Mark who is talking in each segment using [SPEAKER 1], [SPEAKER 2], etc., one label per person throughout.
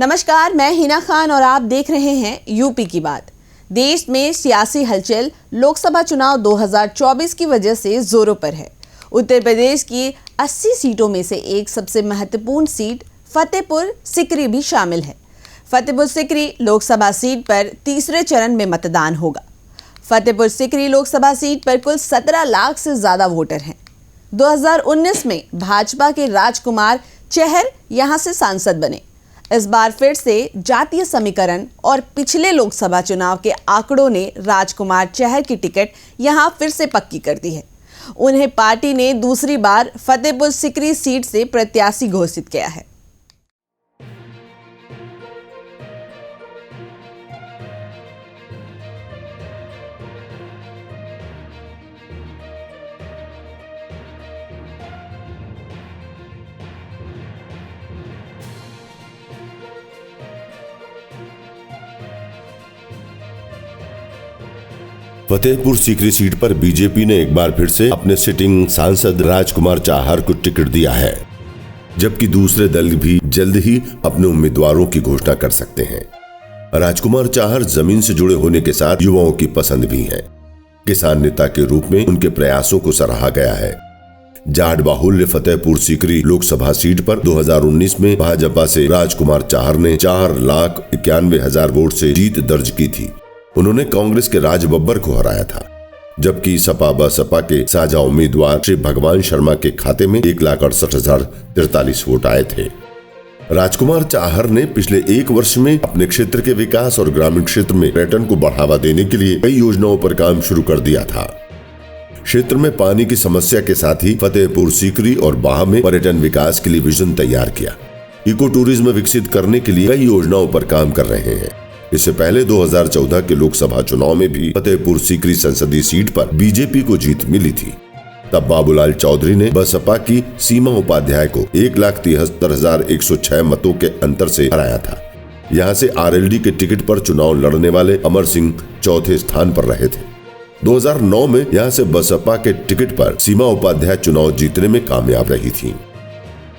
[SPEAKER 1] नमस्कार, मैं हिना खान और आप देख रहे हैं यूपी की बात। देश में सियासी हलचल लोकसभा चुनाव 2024 की वजह से जोरों पर है। उत्तर प्रदेश की 80 सीटों में से एक सबसे महत्वपूर्ण सीट फतेहपुर सिकरी भी शामिल है। फतेहपुर सिकरी लोकसभा सीट पर तीसरे चरण में मतदान होगा। फतेहपुर सिकरी लोकसभा सीट पर कुल 17 लाख से ज्यादा वोटर हैं। 2019 में भाजपा के राजकुमार चहर यहां से सांसद बने। इस बार फिर से जातीय समीकरण और पिछले लोकसभा चुनाव के आंकड़ों ने राजकुमार चहर की टिकट यहां फिर से पक्की कर दी है। उन्हें पार्टी ने दूसरी बार फतेहपुर सिकरी सीट से प्रत्याशी घोषित किया है।
[SPEAKER 2] फतेहपुर सीकरी सीट पर बीजेपी ने एक बार फिर से अपने सिटिंग सांसद राजकुमार चाहर को टिकट दिया है, जबकि दूसरे दल भी जल्द ही अपने उम्मीदवारों की घोषणा कर सकते हैं। राजकुमार चाहर जमीन से जुड़े होने के साथ युवाओं की पसंद भी हैं। किसान नेता के रूप में उनके प्रयासों को सराहा गया है। जाट बाहुल्य फतेहपुर सीकरी लोकसभा सीट पर 2019 में भाजपा से राजकुमार चाहर ने 4,91,000 वोट से जीत दर्ज की थी। उन्होंने कांग्रेस के राज बब्बर को हराया था, जबकि सपा बसपा के साझा उम्मीदवार श्री भगवान शर्मा के खाते में 1,68,043 वोट आए थे। राजकुमार चाहर ने पिछले एक वर्ष में अपने क्षेत्र के विकास और ग्रामीण क्षेत्र में पर्यटन को बढ़ावा देने के लिए कई योजनाओं पर काम शुरू कर दिया था। क्षेत्र में पानी की समस्या के साथ ही फतेहपुर सीकरी और बाह में पर्यटन विकास के लिए विजन तैयार किया। इको टूरिज्म विकसित करने के लिए कई योजनाओं पर काम कर रहे हैं। इससे पहले 2014 के लोकसभा चुनाव में भी फतेहपुर सीकरी संसदीय सीट पर बीजेपी को जीत मिली थी। तब बाबूलाल चौधरी ने बसपा की सीमा उपाध्याय को 1,73,106 मतों के अंतर से हराया था। यहां से आरएलडी के टिकट पर चुनाव लड़ने वाले अमर सिंह चौथे स्थान पर रहे थे। 2009 में यहां से बसपा के टिकट पर सीमा उपाध्याय चुनाव जीतने में कामयाब रही थी।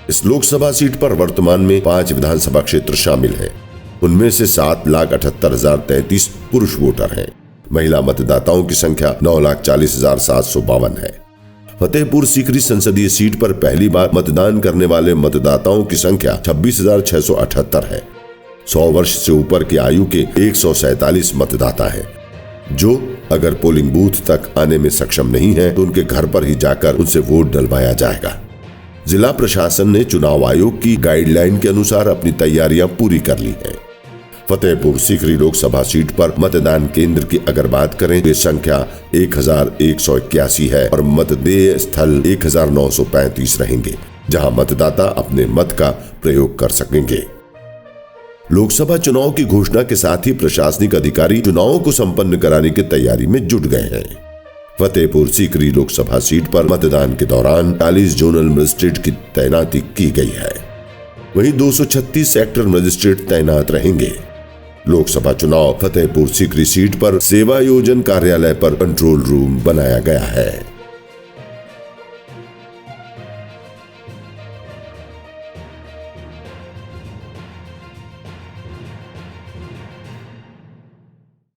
[SPEAKER 2] इस लोकसभा सीट पर वर्तमान में 5 विधानसभा क्षेत्र शामिल हैं। उनमें से 7,78,033 पुरुष वोटर हैं। महिला मतदाताओं की संख्या 9,40,752 है। फतेहपुर सीकरी संसदीय सीट पर पहली बार मतदान करने वाले मतदाताओं की संख्या 26,678 है। 100 वर्ष से ऊपर की आयु के 147 मतदाता हैं, जो अगर पोलिंग बूथ तक आने में सक्षम नहीं है तो उनके घर पर ही जाकर उनसे वोट डलवाया जाएगा। जिला प्रशासन ने चुनाव आयोग की गाइडलाइन के अनुसार अपनी तैयारियां पूरी कर ली हैं। फतेहपुर सीकरी लोकसभा सीट पर मतदान केंद्र की अगर बात करें तो संख्या 1,181 है और मतदेय स्थल 1,935 रहेंगे, जहां मतदाता अपने मत का प्रयोग कर सकेंगे। लोकसभा चुनाव की घोषणा के साथ ही प्रशासनिक अधिकारी चुनावों को संपन्न कराने की तैयारी में जुट गए हैं। फतेहपुर सीकरी लोकसभा सीट पर मतदान के दौरान 40 जोनल मजिस्ट्रेट की तैनाती की गई है। वहीं 236 सेक्टर मजिस्ट्रेट तैनात रहेंगे। लोकसभा चुनाव फतेहपुर सीकरी सीट पर सेवा योजन कार्यालय पर कंट्रोल रूम बनाया गया है।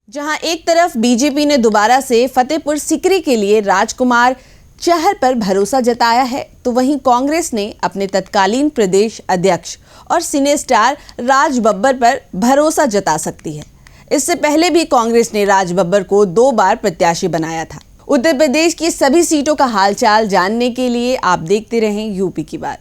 [SPEAKER 1] जहां एक तरफ बीजेपी ने दोबारा से फतेहपुर सिकरी के लिए राजकुमार चहर पर भरोसा जताया है, तो वहीं कांग्रेस ने अपने तत्कालीन प्रदेश अध्यक्ष और सिने स्टार राज बब्बर पर भरोसा जता सकती है। इससे पहले भी कांग्रेस ने राज बब्बर को 2 बार प्रत्याशी बनाया था। उत्तर प्रदेश की सभी सीटों का हालचाल जानने के लिए आप देखते रहें यूपी की बात।